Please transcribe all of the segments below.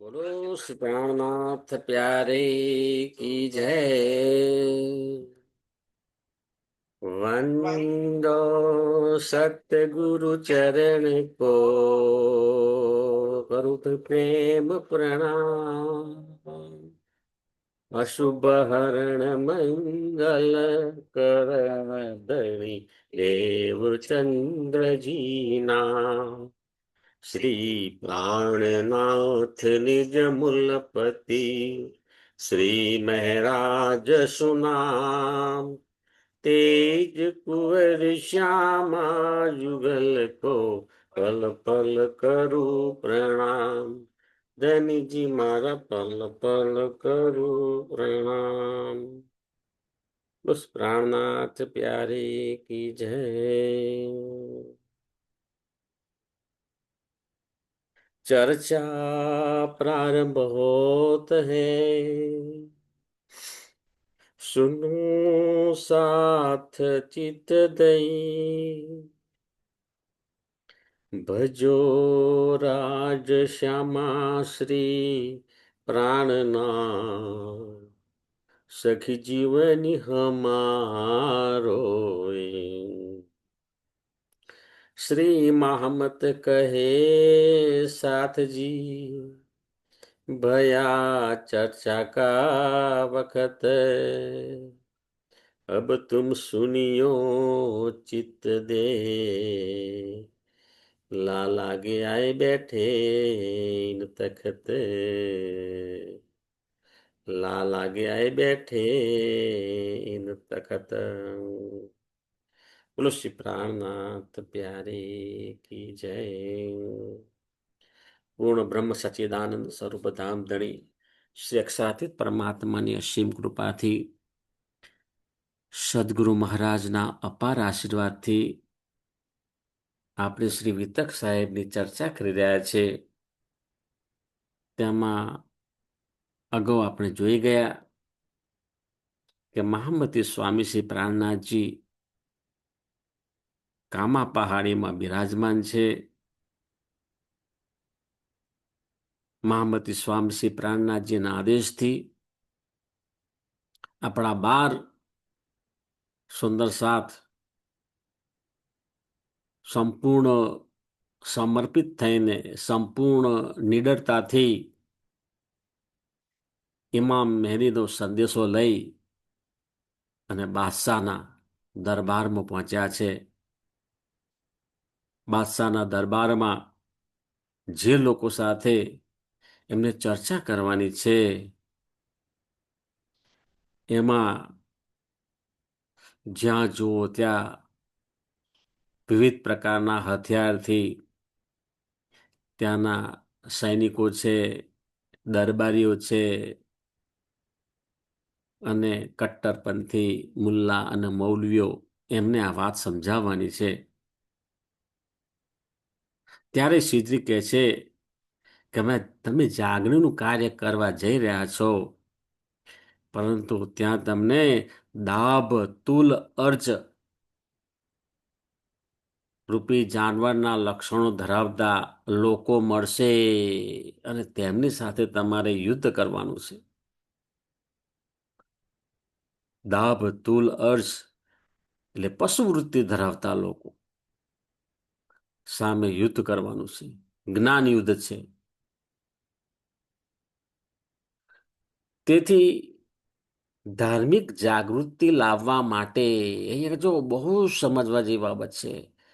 बोलो श्री प्राणनाथ प्यारे की जय। वंदो सतगुरु चरण को, करुत प्रेम प्रणाम। अशुभ हरण मंगल करण धरि देव चंद्र जी नाम। श्री प्राणनाथ निज मूलपति, श्री महराज सुनाम। तेज कुंवर श्यामा युगल को, पल पल करू प्रणाम। धनी जी मारा पल पल करू प्रणाम। उस प्राणनाथ प्यारे की जय। चर्चा प्रारंभ होत है, सुनो साथ चित दई। भजो राज श्यामा श्री प्राणनाथ, सखी जीवनी हमारो। श्री महमत कहे साथ जी, भया चर्चा का वक्त। अब तुम सुनियो चित दे, लाल आगे आए बैठे इन तखत। लाल आगे आए बैठे इन तखत। बोलो श्री प्राणनाथ प्यारे की जय। પૂર્ણ બ્રહ્મ સચ્ચિદાનંદ સ્વરૂપ ધામ ધણી શ્રી અક્ષરાતીત પરમાત્માની અસીમ કૃપાથી, સદગુરુ મહારાજના અપાર આશીર્વાદથી આપણે શ્રી વિતક સાહેબની ચર્ચા કરી રહ્યા છે. તેમાં અગાઉ આપણે જોઈ ગયા કે મહામતી સ્વામી શ્રી પ્રાણનાથજી કામા પહાડીમાં બિરાજમાન છે. મહામતી સ્વામી શ્રી પ્રાણનાથજીના આદેશથી આપણા 12 સુંદર સાથ સંપૂર્ણ સમર્પિત થઈને, સંપૂર્ણ નિડરતાથી ઇમામ મહેદીનો સંદેશો લઈ અને બાદશાહના દરબારમાં પહોંચ્યા છે. બાદશાહના દરબારમાં જે લોકો સાથે એમને ચર્ચા કરવાની છે, એમાં જ્યાં જુઓ ત્યાં વિવિધ પ્રકારના હથિયારથી ત્યાંના સૈનિકો છે, દરબારીઓ છે અને કટ્ટરપંથી મુલ્લા અને મૌલવીઓ, એમને આ વાત સમજાવવાની છે. ત્યારે સિદ્ધરી કહે છે કે તમે જાગરણનું કાર્ય કરવા જઈ રહ્યા છો, પરંતુ ત્યાં તમને દાભ તુલ અર્જ રૂપી જાનવરના લક્ષણો ધરાવતા લોકો મળશે અને તેમની સાથે તમારે યુદ્ધ કરવાનું છે. દાભ તુલ અર્જ એટલે પશુવૃત્તિ ધરાવતા લોકો સામે યુદ્ધ કરવાનું છે. જ્ઞાન યુદ્ધ છે. તેથી ધાર્મિક જાગૃતિ લાવવા માટે અહીંયા જો બહુ સમજવા જેવી બાબત છે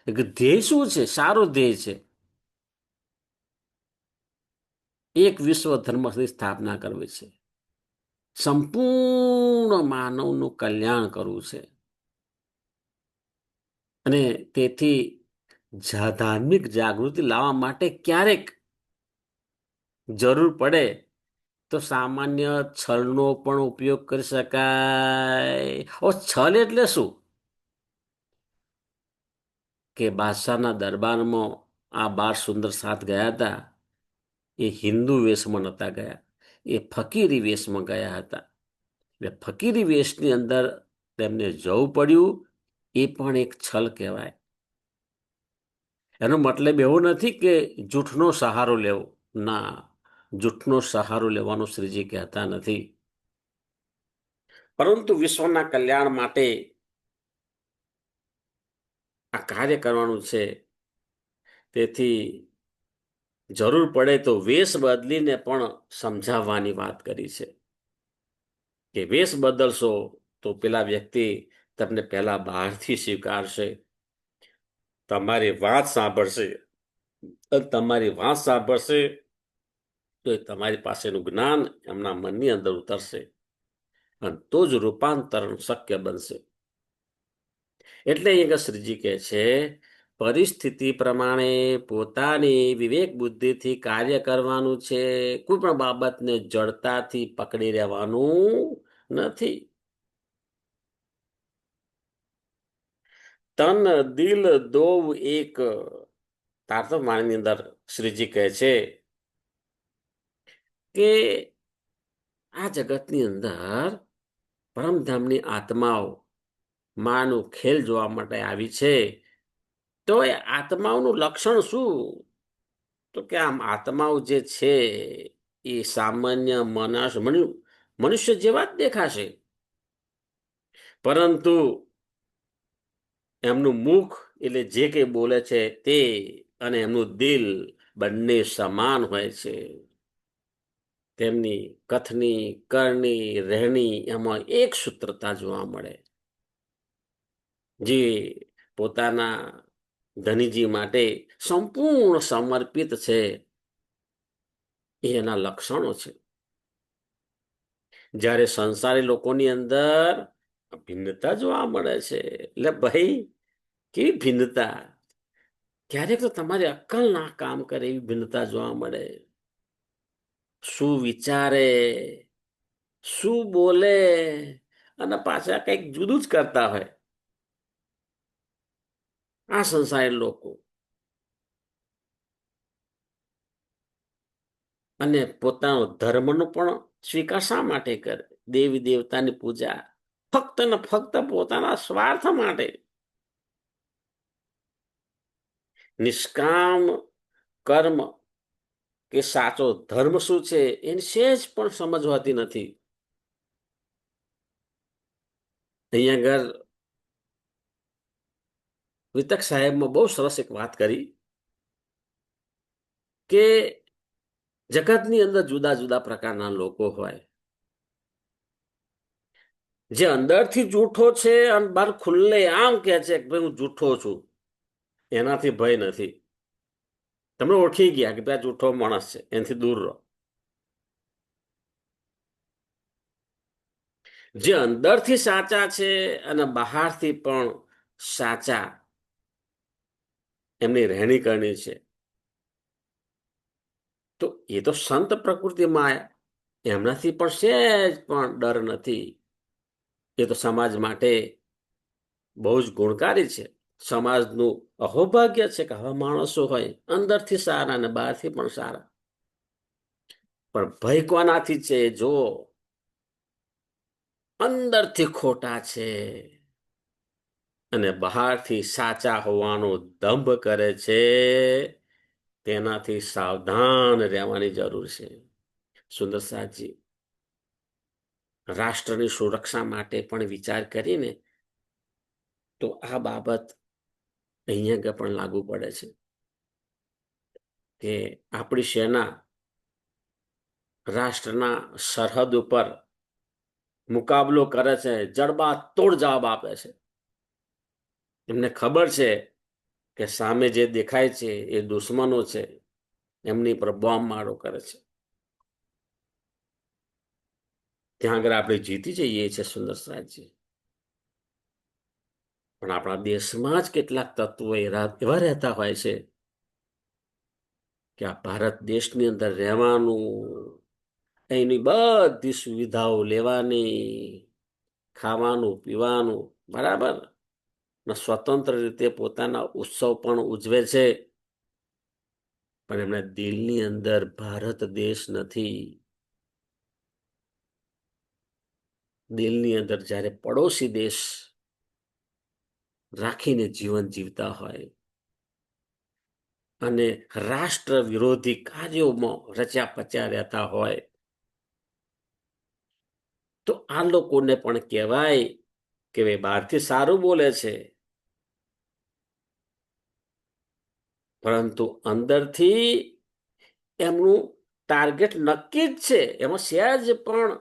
કે ધ્યેય શું છે? સારો ધ્યેય છે. એક વિશ્વ ધર્મની સ્થાપના કરવી છે, સંપૂર્ણ માનવનું કલ્યાણ કરવું છે. અને તેથી ધાર્મિક જાગૃતિ લાવવા માટે ક્યારેક જરૂર પડે તો સામાન્ય છલનો પણ ઉપયોગ કરી શકાય. છલ એટલે શું? કે બાદશાહના દરબારમાં આ 12 સુંદર સાથ ગયા હતા, એ હિન્દુ વેશમાં નહોતા ગયા, એ ફકીરી વેશમાં ગયા હતા. એટલે ફકીરી વેશની અંદર તેમને જવું પડ્યું, એ પણ એક છલ કહેવાય. એનો મતલબ એવો નથી કે જૂઠનો સહારો લેવો, ના. જૂઠનો સહારો લેવાનો શ્રીજી કહેતા નથી, પરંતુ વિશ્વના કલ્યાણ માટે આ કાર્ય કરવાનું છે. તેથી જરૂર પડે તો વેશ બદલીને પણ સમજાવવાની વાત કરી છે કે વેશ બદલશો તો પેલા વ્યક્તિ તમને પહેલા બહારથી સ્વીકારશે, તમારી વાત સાંભળશે, તમારી વાત સાંભળશે તો એ તમારી પાસેનું જ્ઞાન એમના મનની અંદર ઉતરશે અને તો જ રૂપાંતરણ શક્ય બનશે. એટલે અહીંયા શ્રીજી કહે છે પરિસ્થિતિ પ્રમાણે પોતાની વિવેક બુદ્ધિથી કાર્ય કરવાનું છે, કોઈ પણ બાબતને જડતાથી પકડી રહેવાનું નથી. તન દિલ દોવ એક તારતમ્યની અંદર શ્રીજી કહે છે કે આ જગતની અંદર પરમધામની આત્માઓ માનું ખેલ જોવા માટે આવી છે. તો એ આત્માઓનું લક્ષણ શું? તો કે આમ આત્માઓ જે છે એ સામાન્ય મનુષ્ય જેવા જ દેખાશે, પરંતુ એમનું મુખ એટલે જે કંઈ બોલે છે તે અને એમનું દિલ બંને સમાન હોય છે. તેમની કથની કરણી રહેણી એમાં એક સૂત્રતા જોવા મળે. જે પોતાના ધનીજી માટે સંપૂર્ણ સમર્પિત છે એ એના લક્ષણો છે. જ્યારે સંસારી લોકોની અંદર ભિન્નતા જોવા મળે છે. એટલે ભાઈ કેવી ભિન્નતા! ક્યારેક તો તમારી અક્કલ ના કામ કરે એવી ભિન્નતા જોવા મળે. શું વિચારે, શું બોલે અને પાછા કંઈક જુદું જ કરતા હોય આ સંસારી લોકો. અને પોતાનો ધર્મનો પણ સ્વીકાર શા માટે કરે? દેવી દેવતાની પૂજા ફક્ત ને ફક્ત પોતાના સ્વાર્થ માટે. નિષ્કામ કર્મ કે સાચો ધર્મ શું છે એની સેજ પણ સમજ હોતી નથી. અહીંયા આગળ વિતક સાહેબમાં બહુ સરસ એક વાત કરી કે જગતની અંદર જુદા જુદા પ્રકારના લોકો હોય. જે અંદરથી જૂઠો છે અને બહાર ખુલ્લે આમ કે છે કે ભાઈ હું જૂઠો છું, એનાથી ભય નથી. તમે ઓળખી ગયા કે ભાઈ જૂઠો માણસ છે, એનાથી દૂર રહો. જે અંદરથી સાચા છે અને બહારથી પણ સાચા એમની રહેણી કરણી છે, તો એ તો સંત પ્રકૃતિમાં એમનાથી પણ સહેજ પણ ડર નથી. એ તો સમાજ માટે બહુ જ ગુણકારી છે. સમાજનું અહોભાગ્ય છે કે આવા માણસો હોય અંદરથી સારા અને બહારથી પણ સારા. પણ ભય કોનાથી છે? જો અંદરથી ખોટા છે અને બહારથી સાચા હોવાનો દંભ કરે છે, તેનાથી સાવધાન રહેવાની જરૂર છે. સુંદર સાહેબજી રાષ્ટ્રની સુરક્ષા માટે પણ વિચાર કરીને તો આ બાબત અહીંયા પણ લાગુ પડે છે કે આપણી સેના રાષ્ટ્રના સરહદ ઉપર મુકાબલો કરે છે, જડબા તોડ જવાબ આપે છે. એમને ખબર છે કે સામે જે દેખાય છે એ દુશ્મનો છે, એમની પર બોમ્બ મારો કરે છે. ત્યાં આગળ આપણે જીતી જઈએ છીએ સુંદર સાહેબજી. પણ આપણા દેશમાં જ કેટલાક તત્વો એવા રહેતા હોય છે કે આ ભારત દેશની અંદર રહેવાનું, એની બધી સુવિધાઓ લેવાની, ખાવાનું પીવાનું બરાબર, સ્વતંત્ર રીતે પોતાના ઉત્સવ પણ ઉજવે છે, પણ એમના દિલની અંદર ભારત દેશ નથી. દિલની અંદર જ્યારે પડોશી દેશ રાખીને જીવન જીવતા હોય અને રાષ્ટ્ર વિરોધી કાર્યોમાં રચ્યા પચ્યા રહેતા હોય તો આ લોકોને પણ કહેવાય કે ભાઈ બહારથી સારું બોલે છે, પરંતુ અંદરથી એમનું ટાર્ગેટ નક્કી જ છે, એમાં સહેજ પણ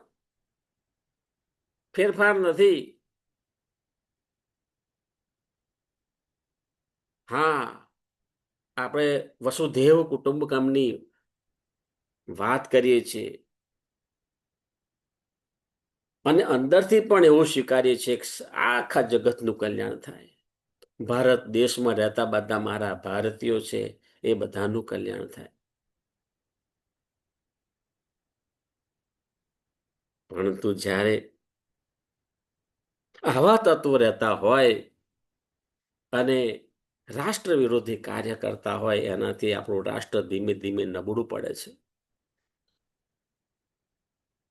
ફેરફાર નથી. હા, આપણે વસુધૈવ કુટુંબકમની વાત કરીએ છીએ અને અંદરથી પણ એવું સ્વીકારીએ છીએ કે આખા જગતનું કલ્યાણ થાય. ભારત દેશમાં રહેતા બધા મારા ભારતીયો છે, એ બધાનું કલ્યાણ થાય. પરંતુ જ્યારે આવા તત્વો રહેતા હોય અને રાષ્ટ્ર વિરોધી કાર્ય કરતા હોય, એનાથી આપણું રાષ્ટ્ર ધીમે ધીમે નબળું પડે છે.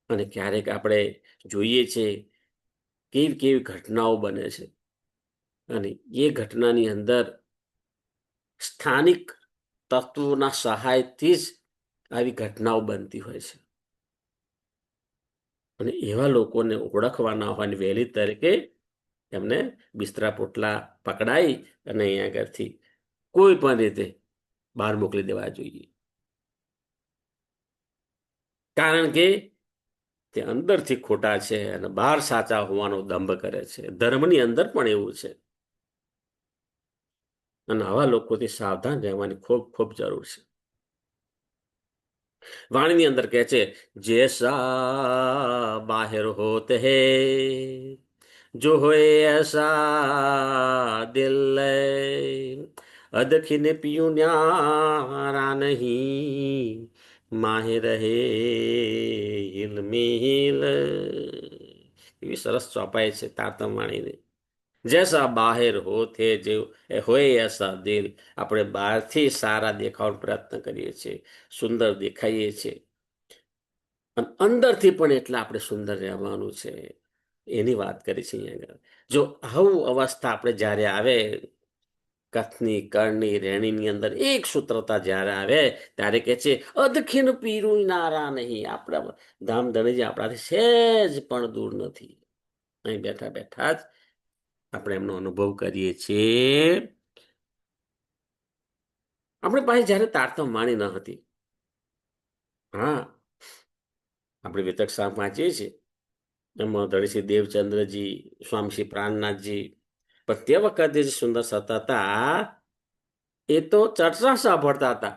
અને ક્યારેક આપણે જોઈએ છે કેવી કેવી ઘટનાઓ બને છે અને એ ઘટનાની અંદર સ્થાનિક તત્વોના સહાયથી જ આવી ઘટનાઓ બનતી હોય છે. અને એવા લોકોને ઓળખવાના હોવાની વહેલી તરીકે એમને બિસ્તરા પોટલા પકડાઈ અને અહીંયા આગળથી કોઈ પણ રીતે બહાર મોકલી દેવા જોઈએ. કારણ કે તે અંદરથી ખોટા છે અને બહાર સાચા હોવાનો દંભ કરે છે. ધર્મની અંદર પણ એવું છે અને આવા લોકોથી સાવધાન રહેવાની ખૂબ ખૂબ જરૂર છે. વાણીની અંદર કહે છે, જૈસા બાહેર હોત હે જો હોય એસા દિલ, અદખીને પીયું ન્યારા નહીં માહે રહે હિલ. એવી સરસ ચોપાઈ છે તાતમ વાણીની. જૈસા બાહેર હોતે જે હોય એસા દિલ. આપણે બહારથી સારા દેખાવાનો પ્રયત્ન કરીએ છીએ, સુંદર દેખાઈએ છીએ, અને અંદરથી પણ એટલા આપણે સુંદર રહેવાનું છે, એની વાત કરી છે અહીંયા. જો આવું અવસ્થા આપણે જ્યારે આવે, કથની કરણી રેણીની અંદર એક સૂત્રતા જ્યારે આવે ત્યારે કે છે, અદખીન પીરું નારા નહીં. આપણા ધામ ધણીજી આપણાથી સહેજ પણ દૂર નથી. અહીં બેઠા બેઠા જ આપણે એમનો અનુભવ કરીએ છીએ. આપણે પાસે જયારે તારતમ વાણી ન હતી, હા, આપણે વિતક સાહેબ વાંચીએ છીએ એમાં ધડીશ્રી દેવચંદ્રજી, સ્વામીશ્રી પ્રાણનાથજી, પણ તે વખતે જે સુંદર સતા હતા એ તો ચર્ચા સાંભળતા હતા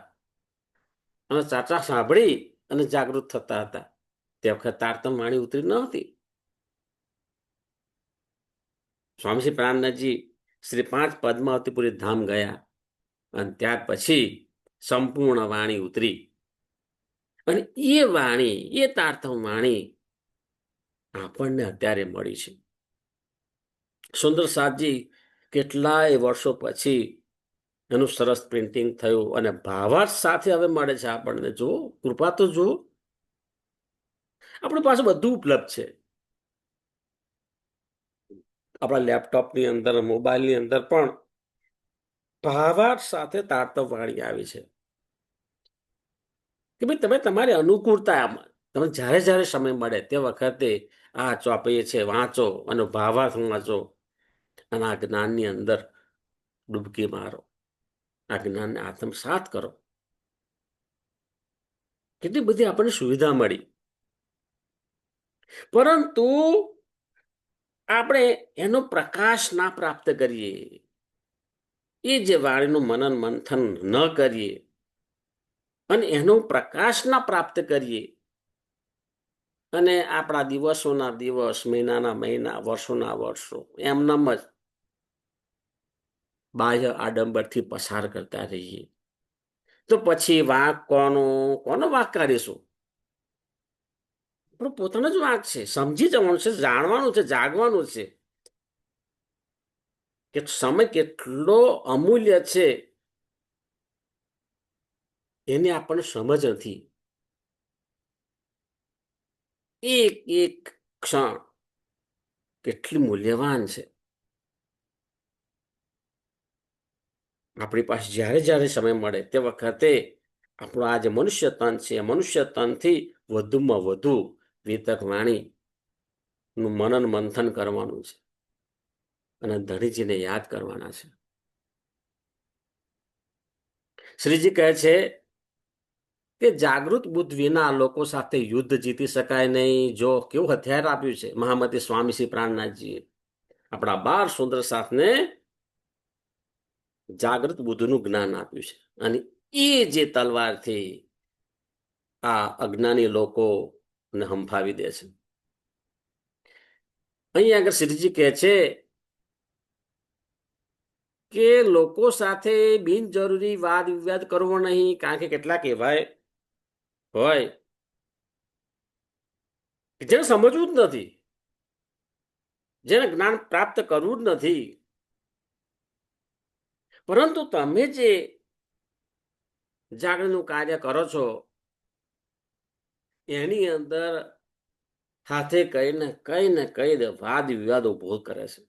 અને ચર્ચા સાંભળી અને જાગૃત થતા હતા. તે વખત તારતમ વાણી ઉતરી ન હતી. સ્વામીશ્રી પ્રાણનાથજી શ્રી 5 પદ્માવતીપુરી ધામ ગયા અને ત્યાર પછી સંપૂર્ણ વાણી ઉતરી અને એ વાણી, એ તારતમ વાણી આપણને અત્યારે મળી છે. સુંદર સાતજી કેટલાય વર્ષો પછી એનું સરસ પ્રિન્ટિંગ થયું અને ભાવાર્થ સાથે હવે મળે છે આપણને. જો કૃપા તો જુઓ, આપણી પાસે બધું ઉપલબ્ધ છે. આપણા લેપટોપની અંદર, મોબાઈલની અંદર પણ ભાવાર્થ સાથે તારતમ વાણી આવી છે કે ભાઈ તમે તમારી અનુકૂળતા, તમે જ્યારે જ્યારે સમય મળે તે વખતે આ ચોપડીએ છે વાંચો અને ભાવાર્થ વાંચો અને આ જ્ઞાનની અંદર ડૂબકી મારો, આ જ્ઞાનને આત્મસાત કરો. કેટલી બધી આપણને સુવિધા મળી, પરંતુ આપણે એનો પ્રકાશ ના પ્રાપ્ત કરીએ, એ જે વાણીનું મનન મંથન ન કરીએ અને એનો પ્રકાશ ના પ્રાપ્ત કરીએ અને આપણા દિવસોના દિવસ, મહિનાના મહિના, વર્ષોના વર્ષો એમનામ જ બાહ્ય આડંબરથી પસાર કરતા રહીએ, તો પછી વાંક કોનો વાંક કાઢીશું? આપણો પોતાનો જ વાંક છે. સમજી જવાનું છે, જાણવાનું છે, જાગવાનું છે કે સમય કેટલો અમૂલ્ય છે એની આપણને સમજ નથી. એક એક ક્ષણ કેટલી મૂલ્યવાન છે. આપણી પાસે જ્યારે જ્યારે સમય મળે તે વખતે આપણું આ જે મનુષ્ય તન છે મનુષ્ય તનથી વધુમાં વધુ વિતક વાણીનું મનન મંથન કરવાનું છે અને ધણીજીને યાદ કરવાના છે. શ્રીજી કહે છે કે જાગૃત બુદ્ધ વિના લોકો સાથે યુદ્ધ જીતી શકાય નહીં. જો કેવું હથિયાર આપ્યું છે મહામતી સ્વામી શ્રી પ્રાણનાથજીએ આપણા 12 સુંદર સાથને જાગૃત બુદ્ધનું જ્ઞાન આપ્યું છે અને એ જે તલવારથી આ અજ્ઞાની લોકોને હંફાવી દે છે. અહીંયા આગળ શ્રીજી કહે છે કે લોકો સાથે બિનજરૂરી વાદ વિવાદ કરવો નહીં, કારણ કે કેટલાક એવા હોય જેને સમજવું જ નથી, જેને જ્ઞાન પ્રાપ્ત કરવું જ નથી, પરંતુ તમે જે જાગરણનું કાર્ય કરો છો એની અંદર હાથે કઈ ને કઈ વાદ વિવાદ ઉભો કરે છે.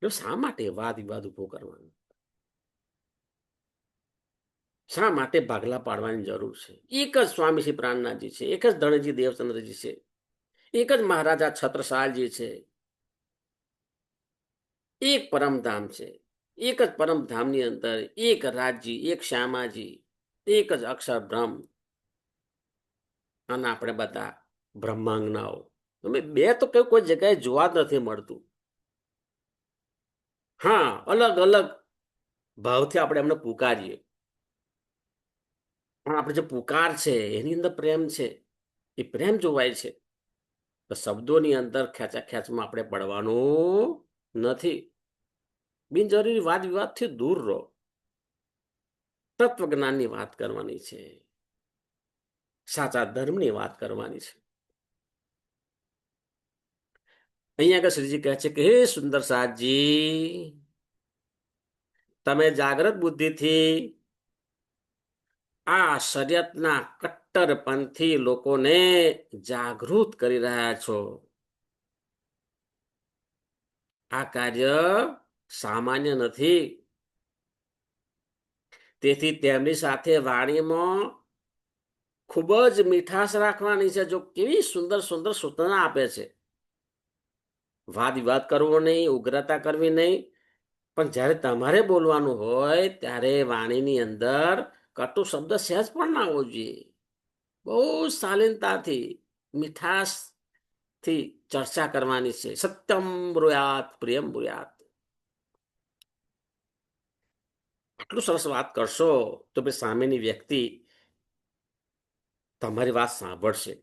શા માટે વાદ વિવાદ ઉભો કરવાનો? શા માટે ભાગલા પાડવાની જરૂર છે? એક જ સ્વામી શ્રી પ્રાણનાથજી છે, એક જ ધણજી દેવચંદ્રજી છે, એક જ મહારાજા છત્રસાલજી છે, એક પરમધામ છે. એક જ પરમધામની અંદર એક રાજજી, એક શ્યામાજી, એક જ અક્ષર બ્રહ્મ અને આપણે બધા બ્રહ્માંગનાઓ. તમે બે તો કોઈ જગ્યાએ જોવા જ નથી મળતું. હા, અલગ અલગ ભાવથી આપણે એમને પુકારીએ, પણ આપણે જે પુકાર છે એની અંદર પ્રેમ છે, એ પ્રેમ જોવાય છે. તો શબ્દોની અંદર ખેંચા ખેંચમાં આપણે પડવાનું નથી. બિનજરૂરી વાદ વિવાદથી દૂર રહો. તત્વજ્ઞાનની વાત કરવાની છે, સાચા ધર્મની વાત કરવાની છે. અહીંયા આગળ શ્રીજી કહે છે કે હે સુંદર સાજી, તમે જાગ્રત બુદ્ધિથી આ શરીયતના કટ્ટરપંથી લોકોને જાગૃત કરી રહ્યા છો. આ કાર્ય સામાન્ય નથી. તેથી તેમની સાથે વાણીમાં ખૂબ જ મીઠાશ રાખવાની છે. જો કેવી સુંદર સુંદર સૂચના આપે છે. વાદ વિવાદ કરવો નહીં, ઉગ્રતા કરવી નહીં, પણ જ્યારે તમારે બોલવાનું હોય ત્યારે વાણીની અંદર કટુ શબ્દ સહેજ પણ ના હોવો જોઈએ. બહુ શાલીનતાથી, મીઠાશથી ચર્ચા કરવાની છે. સત્યમ બ્રુયાત પ્રિયમ બ્રુયાત. આટલું સરસ વાત કરશો તો ભાઈ સામેની વ્યક્તિ તમારી વાત સાંભળશે.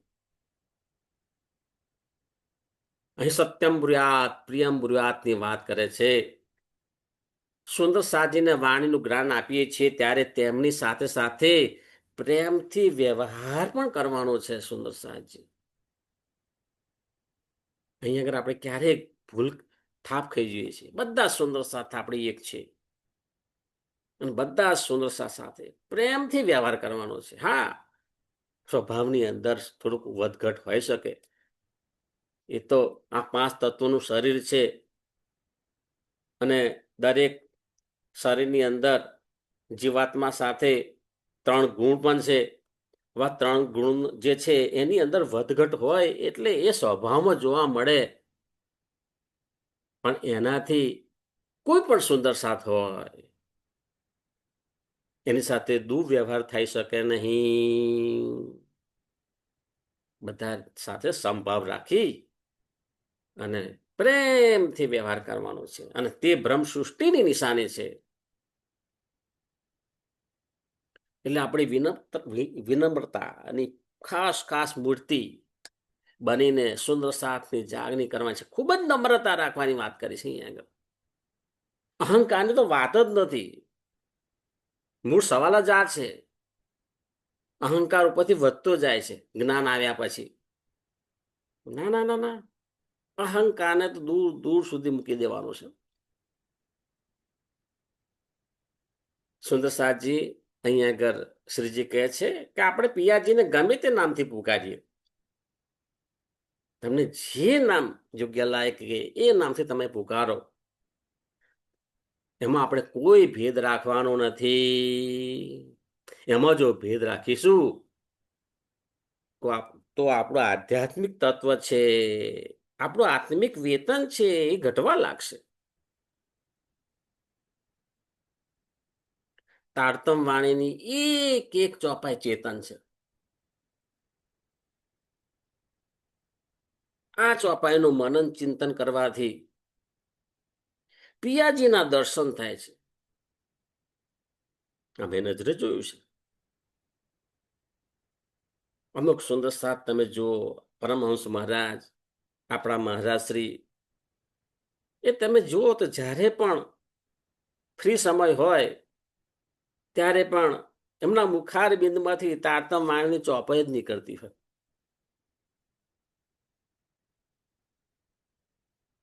અહીં સત્યમ બ્રુયાત પ્રિયમ બ્રુયાતની વાત કરે છે. સુંદર સાજીને વાણીનું જ્ઞાન આપીએ છીએ ત્યારે તેમની સાથે સાથે પ્રેમથી વ્યવહાર પણ કરવાનો છે. સુંદર સાજી અહીં આગળ આપણે ક્યારેક ભૂલ થાપ ખાઈ જઈએ છીએ. બધા સુંદર સાથે આપણે એક છે અને બધા સુંદર સાથે પ્રેમથી વ્યવહાર કરવાનો છે. હા, સ્વભાવની અંદર થોડુંક વધઘટ હોઈ શકે. એ તો આ 5 તત્વોનું શરીર છે અને દરેક શરીરની અંદર જીવાત્મા સાથે 3 ગુણ પણ છે. આવા 3 ગુણ જે છે એની અંદર વધઘટ હોય એટલે એ સ્વભાવમાં જોવા મળે. પણ એનાથી કોઈ પણ સુંદર સાથ હોય એની સાથે દુર્વ્યવહાર થઈ શકે નહીં. બધા સાથે સંભાવ રાખી અને પ્રેમથી વ્યવહાર કરવાનો છે અને તે બ્રહ્મ સૃષ્ટિની નિશાની છે. એટલે આપણી વિનમ્રતા અને ખાસ ખાસ મૂર્તિ બનીને સુંદર સાથની જાગણી કરવાની છે. ખૂબ જ નમ્રતા રાખવાની વાત કરી છે અહીંયા આગળ. અહંકારની તો વાત જ નથી. મૂળ સવાલ જ આ છે. અહંકાર ઉપરથી વધતો જાય છે જ્ઞાન આવ્યા પછી. ના ના ના ના, અહંકારને તો દૂર દૂર સુધી મૂકી દેવાનું છે. સુંદર સાજી અહીંયા આગળ શ્રીજી કહે છે કે આપણે પિયાજીને ગમે તે નામથી પુકારીએ, તમને જે નામ યોગ્ય લાયક એ નામથી તમે પુકારો. એમાં આપણે કોઈ ભેદ રાખવાનો નથી. એમાં જો ભેદ રાખીશું તો આપણું આધ્યાત્મિક તત્વ છે, આપણું આત્મિક વેતન છે, એ ઘટવા લાગશે. તારતમ વાણીની એક એક ચોપાઈ ચેતન છે. આ ચોપાઈનું મનન ચિંતન કરવાથી પિયાજીના દર્શન થાય છે. અમે નજરે જોયું છે. અમુક સુંદર સાથ તમે જુઓ, પરમહંસ મહારાજ, આપણા મહારાજ શ્રી, એ તમે જુઓ તો જ્યારે પણ ફ્રી સમય હોય ત્યારે પણ એમના મુખાર બિંદમાંથી તારતમ વાણીની ચોપાઈ જ નીકળતી હોય.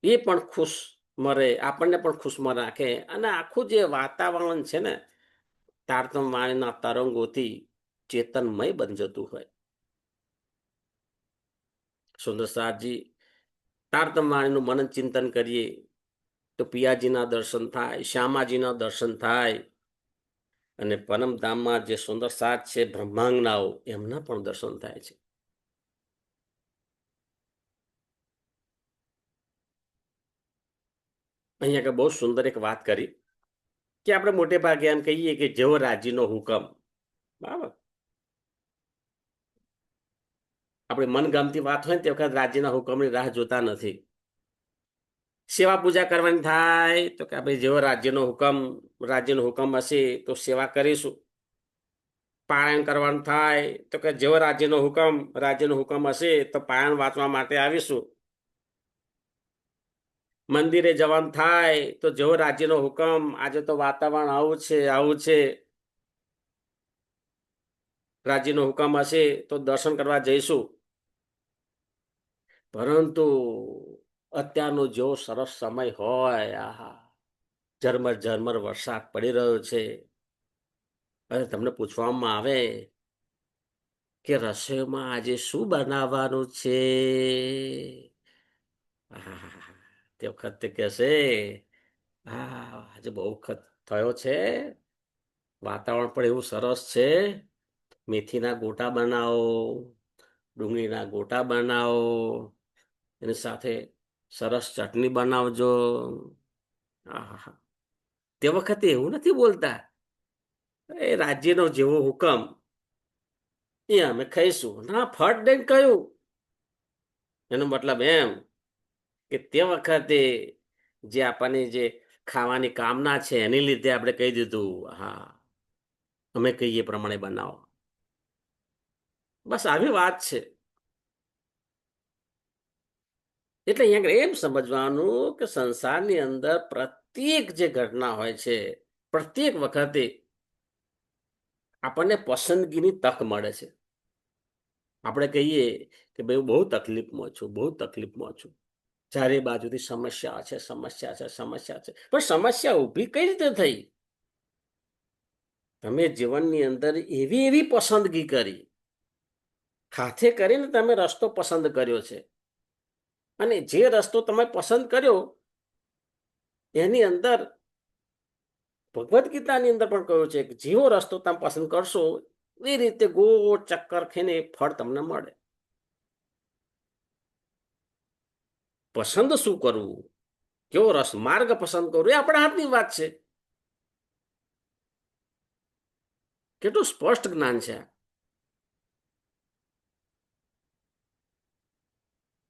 એ પણ ખુશ મરે, આપણને પણ ખુશમાં રાખે, અને આખું જે વાતાવરણ છે ને તારતમ વાણીના તરંગોથી ચેતનમય બની જતું હોય. સુંદર સાહજી, તારતમ વાણીનું મનન ચિંતન કરીએ તો પિયાજીના દર્શન થાય, શ્યામાજીના દર્શન થાય, અને પરમધામમાં જે સુંદર સાથ છે બ્રહ્માંગનાઓ, એમના પણ દર્શન થાય છે. અહીંયા બહુ સુંદર એક વાત કરી કે આપણે મોટે ભાગે એમ કહીએ કે જેવો રાજીનો હુકમ, બરાબર. આપણે મનગમતી વાત હોય ને તે વખત રાજીના હુકમની રાહ જોતા નથી. સેવા પૂજા કરવાની થાય તો કે આપણે જેવો રાજ્યનો હુકમ હશે તો સેવા કરીશું. પારાયણ કરવાનું થાય તો કે જેવો રાજ્યનો હુકમ હશે તો પારાયણ વાંચવા માટે આવીશું. મંદિરે જવાનું થાય તો જેવો રાજ્યનો હુકમ, આજે તો વાતાવરણ આવું છે, રાજ્યનો હુકમ હશે તો દર્શન કરવા જઈશું. પરંતુ અત્યારનો જેવો સરસ સમય હોય, આહા, ઝરમર ઝરમર વરસાદ પડી રહ્યો છે, અને તમને પૂછવામાં આવે કે રસોઈમાં આજે શું બનાવવાનું છે, તે વખતે કહેશે હા આજે બહુ વખત થયો છે, વાતાવરણ પણ એવું સરસ છે, મેથીના ગોટા બનાવો, ડુંગળીના ગોટા બનાવો, એની સાથે સરસ ચટણી બનાવજો. આહા, તે વખતે એવું નથી બોલતા એ રાજ્યનો જેવો હુકમ એ અમે ખાઈશું. ના, ફટ દઈને કહ્યું. એનો મતલબ એમ કે તે વખતે જે આપણને જે ખાવાની કામના છે એની લીધે આપણે કહી દીધું હા અમે કહીએ પ્રમાણે બનાવો. બસ આવી વાત છે. એટલે અહીંયા એમ સમજવાનું કે સંસારની અંદર પ્રત્યેક જે ઘટના હોય છે, પ્રત્યેક વખતે આપણને પસંદગીની તક મળે છે. આપણે કહીએ કે ભાઈ બહુ તકલીફમાં છું, ચારે બાજુથી સમસ્યા છે, પણ સમસ્યા ઊભી કઈ રીતે થઈ? તમે જીવનની અંદર એવી પસંદગી કરી, હાથે કરીને તમે રસ્તો પસંદ કર્યો છે, અને જે રસ્તો તમે પસંદ કર્યો એની અંદર ભગવદ્ ગીતાની અંદર પણ કહ્યું છે કે જેવો રસ્તો તમે પસંદ કરશો એ રીતે ગોળ ચક્કર ખાઈને ફળ તમને મળે. પસંદ શું કરવું, કેવો માર્ગ પસંદ કરવો, એ આપણા હાથની વાત છે. કેટલું સ્પષ્ટ જ્ઞાન છે.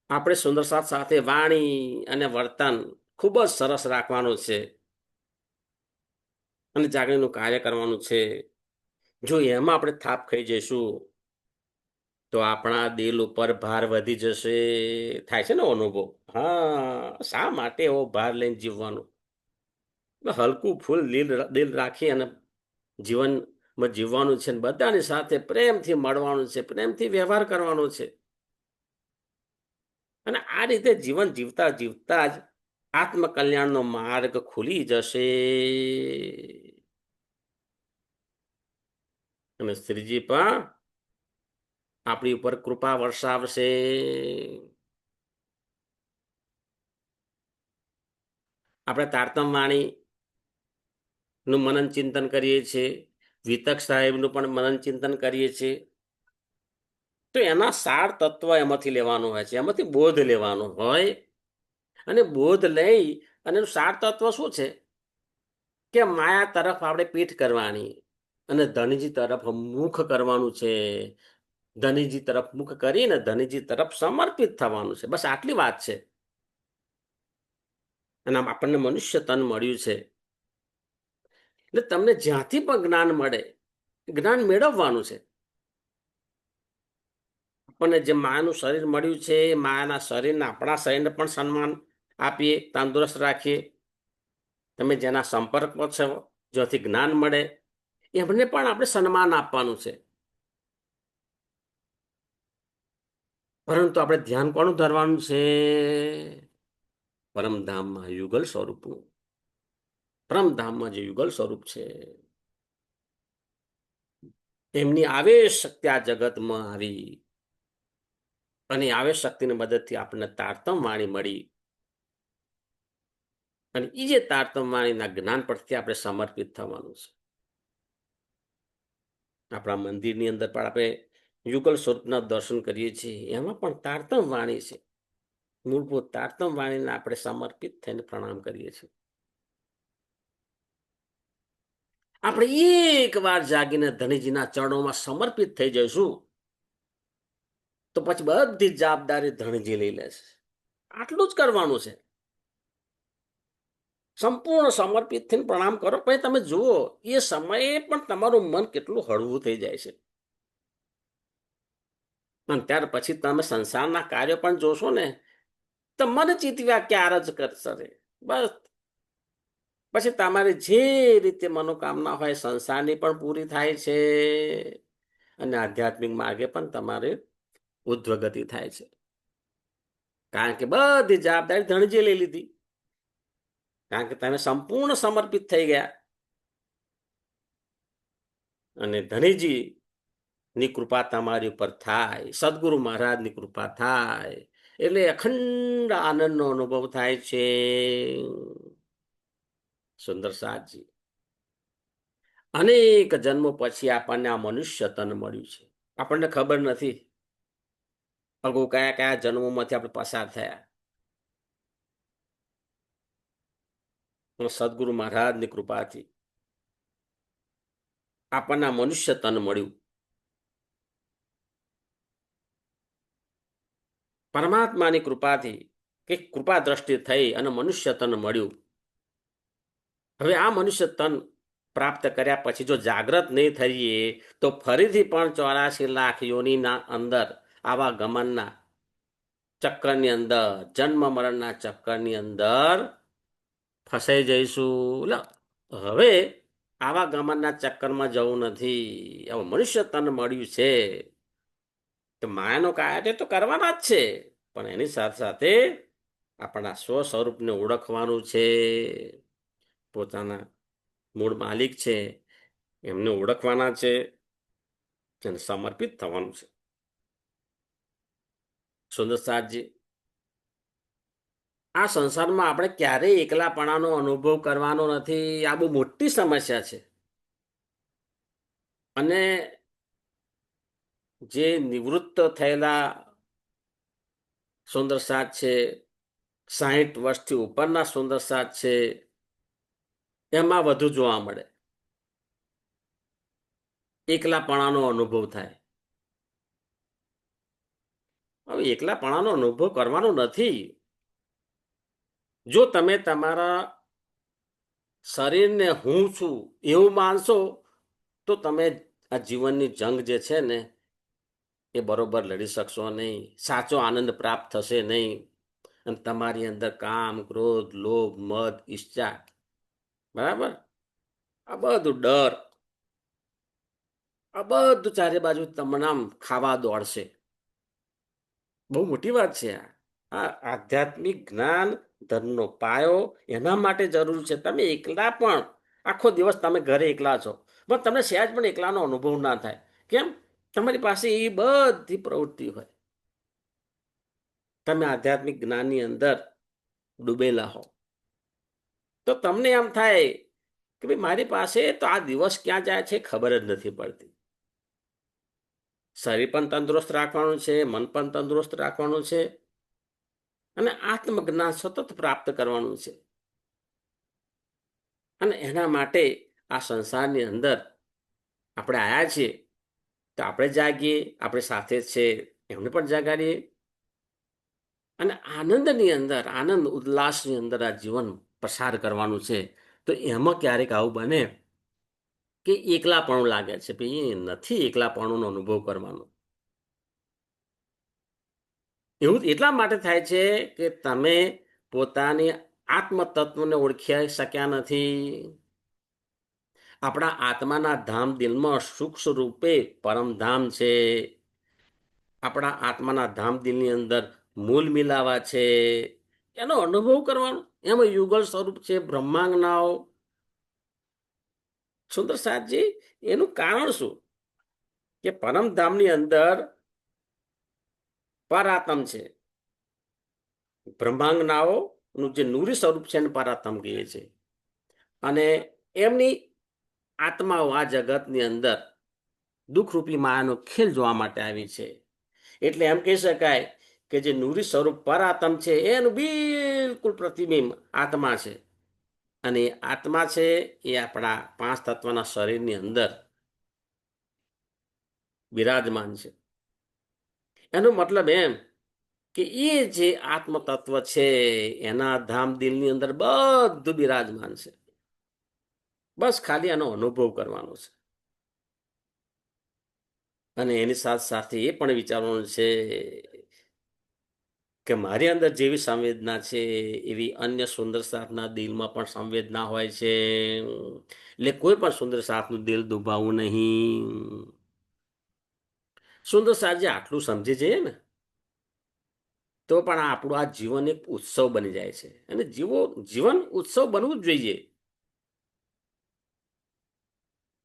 આપણે સુંદર સાથે વાણી અને વર્તન ખૂબ જ સરસ રાખવાનું છે, અને જાગણીનું કાર્ય કરવાનું છે. જો એમાં આપણે થાપ ખાઈ જઈશું તો આપણા દિલ ઉપર ભાર વધી જશે. થાય છે ને અનુભવ? હા, શા માટે એવો ભાર લઈને જીવવાનું? હલકું ફૂલ દિલ રાખી અને જીવનમાં જીવવાનું છે, બધાની સાથે પ્રેમથી મળવાનું છે, પ્રેમથી વ્યવહાર કરવાનો છે. અને આ રીતે જીવન જીવતા જીવતા જ આત્મકલ્યાણનો માર્ગ ખુલી જશે. અને શ્રીજી પણ આપણી ઉપર કૃપા વરસાવશે. આપણે તારતમ વાણી નું મનન ચિંતન કરીએ છીએ, વિતક સાહેબનું પણ મનન ચિંતન કરીએ છીએ. તો એના સાર તત્વ એમાંથી લેવાનું હોય છે, એમાંથી બોધ લેવાનો હોય. અને બોધ લઈ અને એનું સાર તત્વ શું છે કે માયા તરફ આપણે પીઠ કરવાની અને ધનજી તરફ મુખ કરવાનું છે. ધનીજી તરફ મુખ કરીને ધનીજી તરફ સમર્પિત થવાનું છે. બસ આટલી વાત છે. અને આમ આપણને મનુષ્ય તન મળ્યું છે એટલે તમને જ્યાંથી પણ જ્ઞાન મળે, જ્ઞાન મેળવવાનું છે. આપણને જે માયાનું શરીર મળ્યું છે, માયાના શરીરને આપણા શરીરને પણ સન્માન આપીએ, તંદુરસ્ત રાખીએ. તમે જેના સંપર્કમાં છો, જ્યાંથી જ્ઞાન મળે, એમને પણ આપણે સન્માન આપવાનું છે. પરંતુ આપણે ધ્યાન કોનું ધરવાનું છે? પરમધામમાં યુગલ સ્વરૂપનું. પરમધામમાં જે યુગલ સ્વરૂપ છે, એમની આવેશ શક્તિ આ જગતમાં આવી અને આવેશ શક્તિની મદદથી આપણને તારતમ વાણી મળી. અને એ જે તારતમ વાણીના જ્ઞાન પરથી આપણે સમર્પિત થવાનું છે. આપણા મંદિરની અંદર પણ આપણે યુગલ સ્વરૂપના દર્શન કરીએ છીએ, એમાં પણ તારતમ વાણી છે. મૂળભૂત તારતમ વાણીને આપણે સમર્પિત થઈને પ્રણામ કરીએ છીએ. આપણે એક વાર જાગીને ધણીજીના ચરણોમાં સમર્પિત થઈ જઈશું તો પછી બધી જવાબદારી ધણીજી લઈ લેશે. આટલું જ કરવાનું છે. સંપૂર્ણ સમર્પિત થઈને પ્રણામ કરો. પછી તમે જુઓ એ સમયે પણ તમારું મન કેટલું હળવું થઈ જાય છે. અને ત્યાર પછી તમે સંસારના કાર્યો પણ જોશો ને તો મન ચિતવ્યા ક્યાર જ કરશે. બસ પછી તમારી જે રીતે મનોકામના હોય સંસારની પણ પૂરી થાય છે અને આધ્યાત્મિક માર્ગે પણ તમારે ઉધ્વગતિ થાય છે. કારણ કે બધી જવાબદારી ધણજીએ લઈ લીધી. કારણ કે તમે સંપૂર્ણ સમર્પિત થઈ ગયા અને ધણીજી ની કૃપા તમારી ઉપર થાય, સદગુરુ મહારાજની કૃપા થાય એટલે અખંડ આનંદનો અનુભવ થાય છે. સુંદર સાજી અનેક જન્મો પછી આપણને આ મનુષ્ય તન મળ્યું છે. આપણને ખબર નથી અગો કયા કયા જન્મોમાંથી આપણે પસાર થયા. સદગુરુ મહારાજની કૃપાથી આપણને મનુષ્ય તન મળ્યું. પરમાત્માની કૃપાથી કે કૃપા દ્રષ્ટિ થઈ અને મનુષ્ય તન મળ્યું. હવે આ મનુષ્ય તન પ્રાપ્ત કર્યા પછી જો જાગ્રત નહીં થઈએ તો ફરીથી પણ 84 લાખ યોનિના અંદર આવા ગમનના ચક્રની અંદર, જન્મ મરણના ચક્રની અંદર ફસાઈ જઈશું. હવે આવા ગમનના ચક્કરમાં જવું નથી. હવે મનુષ્ય તન મળ્યું છે તો માયાનો કાર્ય તો કરવાના જ છે, પણ એની સાથે સાથે આપણા સ્વ સ્વરૂપને ઓળખવાનું છે. પોતાના મૂળ માલિક છે એમને ઓળખવાના છે અને સમર્પિત થવાનું છે. સુંદર સાજી આ સંસારમાં આપણે ક્યારેય એકલાપણાનો અનુભવ કરવાનો નથી. આ બહુ મોટી સમસ્યા છે. અને જે નિવૃત્ત થયેલા સુંદર સાથ છે, 60 વર્ષથી ઉપરના સુંદર સાથ છે, એમાં વધુ જોવા મળે એકલાપણાનો અનુભવ થાય. હવે એકલાપણાનો અનુભવ કરવાનો નથી. જો તમે તમારા શરીરને હું છું એવું માનશો તો તમે આ જીવનની જંગ જે છે ને એ બરોબર લડી શકશો નહીં. સાચો આનંદ પ્રાપ્ત થશે નહીં. અને તમારી અંદર કામ, ક્રોધ, લોભ, મદ, ઈચ્છા, બરાબર, આ બધું ડર, આ બધું ચારે બાજુ તમને આમ ખાવા દોડશે. બહુ મોટી વાત છે આ આધ્યાત્મિક જ્ઞાન ધર્મનો પાયો એના માટે જરૂર છે. તમે એકલા પણ આખો દિવસ તમે ઘરે એકલા છો પણ તમને સહેજ પણ એકલાનો અનુભવ ના થાય. કેમ? તમારી પાસે એ બધી પ્રવૃત્તિ હોય. તમે આધ્યાત્મિક જ્ઞાનની અંદર ડૂબેલા હો તો તમને એમ થાય કે ભાઈ મારી પાસે તો આ દિવસ ક્યાં જાય છે ખબર જ નથી પડતી. શરીર પણ તંદુરસ્ત રાખવાનું છે, મન પણ તંદુરસ્ત રાખવાનું છે, અને આત્મજ્ઞાન સતત પ્રાપ્ત કરવાનું છે. અને એના માટે આ સંસારની અંદર આપણે આવ્યા છીએ, તો આપણે જાગીએ, આપણે સાથે છે એમને પણ જાગાડીએ, અને આનંદની અંદર, આનંદ ઉલ્લાસની અંદર આ જીવન પસાર કરવાનું છે. તો એમાં ક્યારેક આવું બને કે એકલાપણું લાગે છે, ભાઈ નથી એકલાપણુંનો અનુભવ કરવાનો. એવું એટલા માટે થાય છે કે તમે પોતાની આત્મતત્વને ઓળખી શક્યા નથી. આપણા આત્માના ધામ દિલમાં સૂક્ષ્મ રૂપે પરમધામ છે. આપણા આત્માના ધામ દિલની અંદર મૂલ મિલાવા છે, એનો અનુભવ કરવાનો. એમાં યુગલ સ્વરૂપ છે બ્રહ્માંગનાઓ. સુંદર સાથજી, એનું કારણ શું? કે પરમધામની અંદર પરાત્મ છે. બ્રહ્માંગનાઓનું જે નૂરી સ્વરૂપ છે એને પરાત્મ કહીએ છે. અને એમની આત્માઓ આ જગતની અંદર દુઃખરૂપી માયાનો ખેલ જોવા માટે આવી છે. એટલે એમ કહી શકાય કે જે નૂરી સ્વરૂપ પરાત્મ છે એનું બિલકુલ પ્રતિબિંબ આત્મા છે. અને આત્મા છે એ આપણા 5 તત્વના શરીરની અંદર બિરાજમાન છે. એનો મતલબ એમ કે એ જે આત્મ તત્વ છે એના ધામ દિલની અંદર બધું બિરાજમાન છે. બસ ખાલી એનો અનુભવ કરવાનો છે. અને એની સાથે સાથે એ પણ વિચારવાનું છે કે મારી અંદર જેવી સંવેદના છે એવી અન્ય સુંદર સાપના દિલમાં પણ સંવેદના હોય છે. એટલે કોઈ પણ સુંદર સાપનું દિલ દુભાવવું નહીં. સુંદર સાપ જે આટલું સમજી જઈએ ને, તો પણ આપણું આ જીવન એક ઉત્સવ બની જાય છે. અને જીવન ઉત્સવ બનવું જ જોઈએ.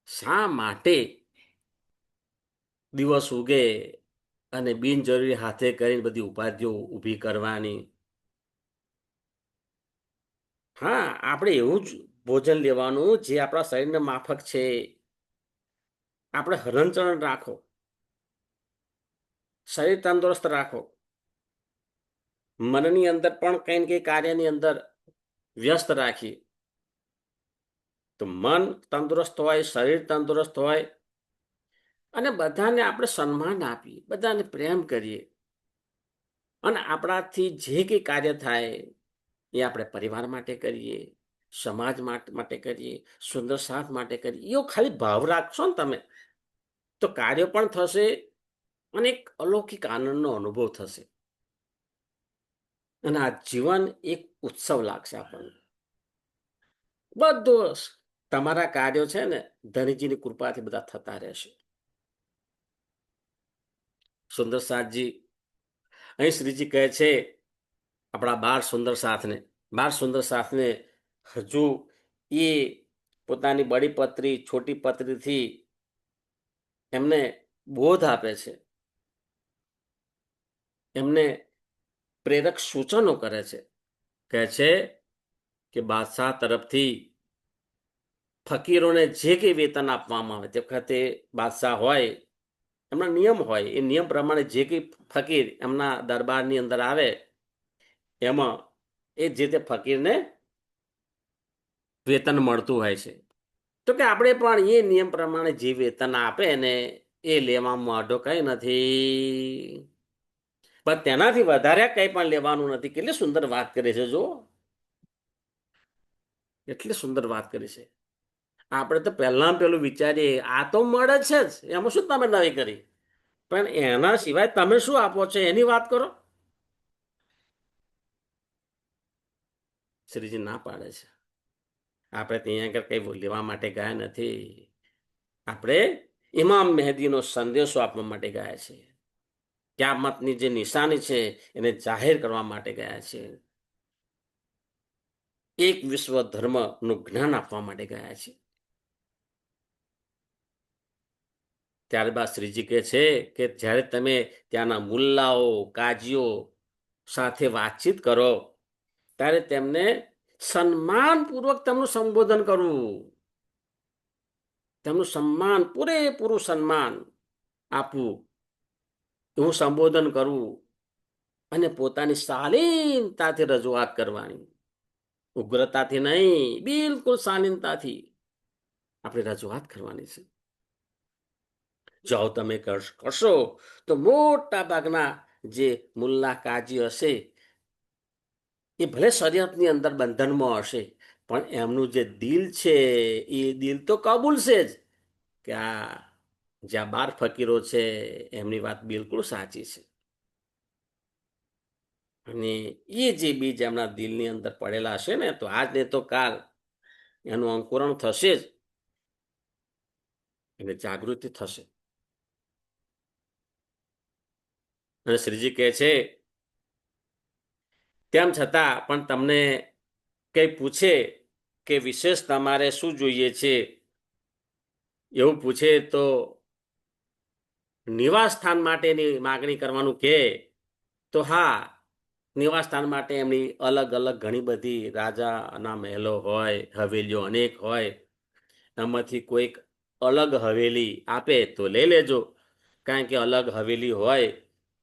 શા માટે દિવસ ઉગે અને બિનજરૂરી હાથે કરીને બધી ઉપાધિઓ ઊભી કરવાની? હા, આપણે એવું જ ભોજન લેવાનું જે આપણા શરીરને માફક છે. આપણે હલનચલન રાખો, શરીર તંદુરસ્ત રાખો, મનની અંદર પણ કંઈ ને કંઈ કાર્યની અંદર વ્યસ્ત રાખીએ, તો મન તંદુરસ્ત હોય, શરીર તંદુરસ્ત હોય, અને બધાને આપણે સન્માન આપીએ, બધાને પ્રેમ કરીએ, અને આપણાથી જે કંઈ કાર્ય થાય એ આપણે પરિવાર માટે કરીએ, સમાજ માટે કરીએ, સુંદર સાથ માટે કરીએ, એવો ખાલી ભાવ રાખશો ને તમે, તો કાર્ય પણ થશે અને એક અલૌકિક આનંદનો અનુભવ થશે. અને આ જીવન એક ઉત્સવ લાગશે આપણને. બધું તમારા કાર્યો છે ને ધનજીની કૃપાથી બધા થતા રહેશે. સુંદર સાથજી, અહીં શ્રીજી કહે છે આપણા 12 સુંદર સાથને હજુ એ પોતાની બડી પત્રી છોટી પત્રીથી એમને બોધ આપે છે, એમને પ્રેરક સૂચનો કરે છે. કહે છે કે બાદશાહ તરફથી ફકીરોને જે કંઈ વેતન આપવામાં આવે તે વખતે બાદશાહ હોય એમના નિયમ હોય, એ નિયમ પ્રમાણે જે કંઈ ફકીર એમના દરબારની અંદર આવે એમાં એ જે તે ફકીરને વેતન મળતું હોય છે. તો કે આપણે પણ એ નિયમ પ્રમાણે જે વેતન આપે ને એ લેવામાં મોઢો કઈ નથી, પણ તેનાથી વધારે કંઈ પણ લેવાનું નથી. કેટલી સુંદર વાત કરી છે જો, એટલી સુંદર વાત કરી છે. આપણે તો પહેલા પેલું વિચારીએ આ તો મળે છે જ, એમાં શું તમે નવી કરી, પણ એના સિવાય તમે શું આપો છો એની વાત કરો. શ્રીજી ના પાડે છે. આપણે ત્યાં આગળ કઈ લેવા માટે ગયા નથી. આપણે ઇમામ મહેદીનો સંદેશો આપવા માટે ગયા છે. કિયામતની જે નિશાની છે એને જાહેર કરવા માટે ગયા છે. એક વિશ્વ ધર્મનું જ્ઞાન આપવા માટે ગયા છે. ત્યારબાદ શ્રીજી કહે છે કે જ્યારે તમે ત્યાંના મુલ્લાઓ કાજીઓ સાથે વાતચીત કરો ત્યારે તેમને સન્માનપૂર્વક તેમનું સંબોધન કરવું. તેમનું સન્માન, પૂરેપૂરું સન્માન આપવું, એવું સંબોધન કરવું અને પોતાની શાલીનતાથી રજૂઆત કરવાની, ઉગ્રતાથી નહીં, બિલકુલ શાલીનતાથી આપણે રજૂઆત કરવાની છે. જો તમે કરશો તો મોટા ભાગના જે મુલ્લા કાજી હશે એ ભલે શરીયતની અંદર બંધનમાં હશે, પણ એમનું જે દિલ છે એ દિલ તો કબૂલશે જ કે આ જ્યાં 12 ફકીરો છે એમની વાત બિલકુલ સાચી છે. અને એ જે બીજ એમના દિલની અંદર પડેલા હશે ને, તો આજ ને તો કાલ એનું અંકુરણ થશે જ, એને જાગૃતિ થશે. અને શ્રીજી કહે છે તેમ છતાં પણ તમને કઈ પૂછે કે વિશેષ તમારે શું જોઈએ છે, એવું પૂછે તો નિવાસ સ્થાન માટેની માગણી કરવાનું કહે તો હા, નિવાસ સ્થાન માટે એમની અલગ અલગ ઘણી બધી રાજાના મહેલો હોય, હવેલીઓ અનેક હોય, એમાંથી કોઈક અલગ હવેલી આપે તો લઈ લેજો. કારણ કે અલગ હવેલી હોય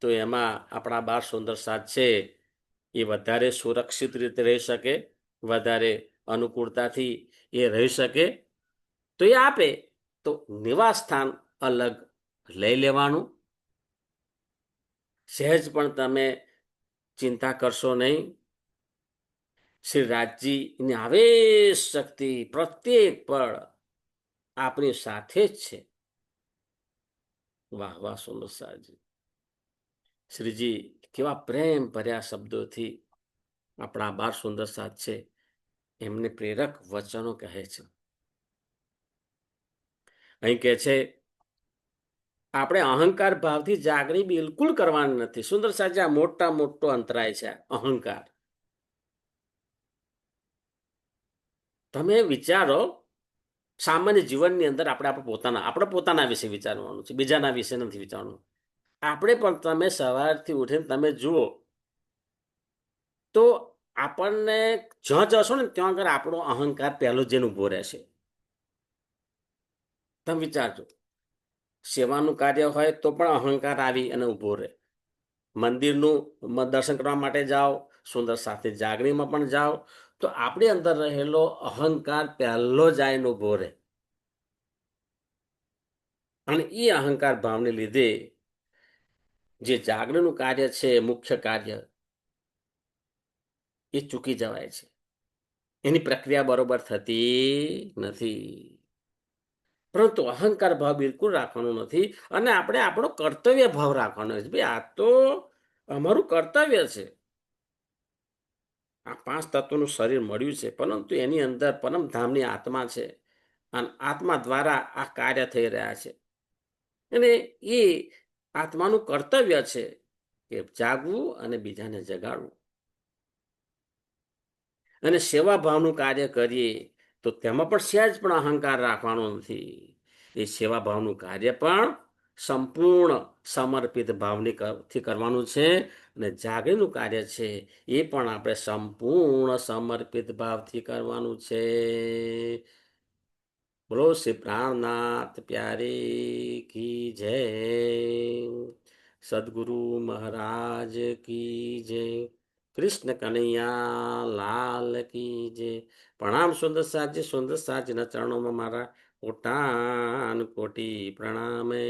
તો એમાં આપણા 12 સુંદર સાથ છે એ વધારે સુરક્ષિત રીતે રહી શકે, વધારે અનુકૂળતાથી એ રહી શકે, તો એ આપે. તો નિવાસ સ્થાન અલગ લઈ લેવાનું. સહેજ પણ તમે ચિંતા કરશો નહીં. શ્રી રાજજીની આવેશ શક્તિ પ્રત્યેક પળ આપણી સાથે જ છે. વાહ વાહ સુંદર સાજી. શ્રીજી કેવા પ્રેમ ભર્યા શબ્દોથી આપણા 12 સુંદર સાથ છે એમને પ્રેરક વચનો કહે છે. અહીં કહે છે આપણે અહંકાર ભાવથી જાગણી બિલકુલ કરવાની નથી. સુંદર સાજી, આ મોટો અંતરાય છે અહંકાર. તમે વિચારો, સામાન્ય જીવનની અંદર આપણે પોતાના વિશે વિચારવાનું છે, બીજાના વિશે નથી વિચારવાનું. આપણે પણ તમે સવારથી ઉઠીને તમે જુઓ તો આપણને જ્યાં જશો ને ત્યાં આગળ આપણો અહંકાર પહેલો જેને ઉભો રહેશે. તમે વિચારજો, સેવાનું કાર્ય હોય તો પણ અહંકાર આવી અને ઉભો રહે. મંદિરનું દર્શન કરવા માટે જાઓ, સુંદર સાથે જાગણીમાં પણ જાઓ, તો આપણી અંદર રહેલો અહંકાર પહેલો જ આવીને ઉભો રહે. અને એ અહંકાર ભાવને લીધે જે જાગરણનું કાર્ય છે, મુખ્ય કાર્ય, એ ચૂકી જવાય છે. એની પ્રક્રિયા બરોબર થતી નથી. પરંતુ અહંકાર ભાવ બિલકુલ રાખવાનો નથી. અને આપણે આપણો કર્તવ્ય ભાવ રાખવાનો છે. ભાઈ, આ તો અમારું કર્તવ્ય છે. આ 5 તત્વોનું શરીર મળ્યું છે, પરંતુ એની અંદર પરમધામની આત્મા છે અને આત્મા દ્વારા આ કાર્ય થઈ રહ્યા છે. અને એ આત્માનું કર્તવ્ય છે કે જાગવું અને બીજાને જગાડવું. અને સેવા ભાવનું કાર્ય કરીએ તો તેમાં પણ સહેજ પણ અહંકાર રાખવાનો નથી. એ સેવા ભાવનું કાર્ય પણ સંપૂર્ણ સમર્પિત ભાવથી કરવાનું છે. અને જાગીરનું કાર્ય છે એ પણ આપણે સંપૂર્ણ સમર્પિત ભાવથી કરવાનું છે. બોલો શ્રી પ્રાણનાથ પ્યારે કી જય. સદગુરુ મહારાજ કી જય. કૃષ્ણ કનૈયા લાલ કી જય. પ્રણામ સુંદર સાજી. સુંદર સાજીના ચરણોમાં મારા કોટાન કોટી પ્રણામે.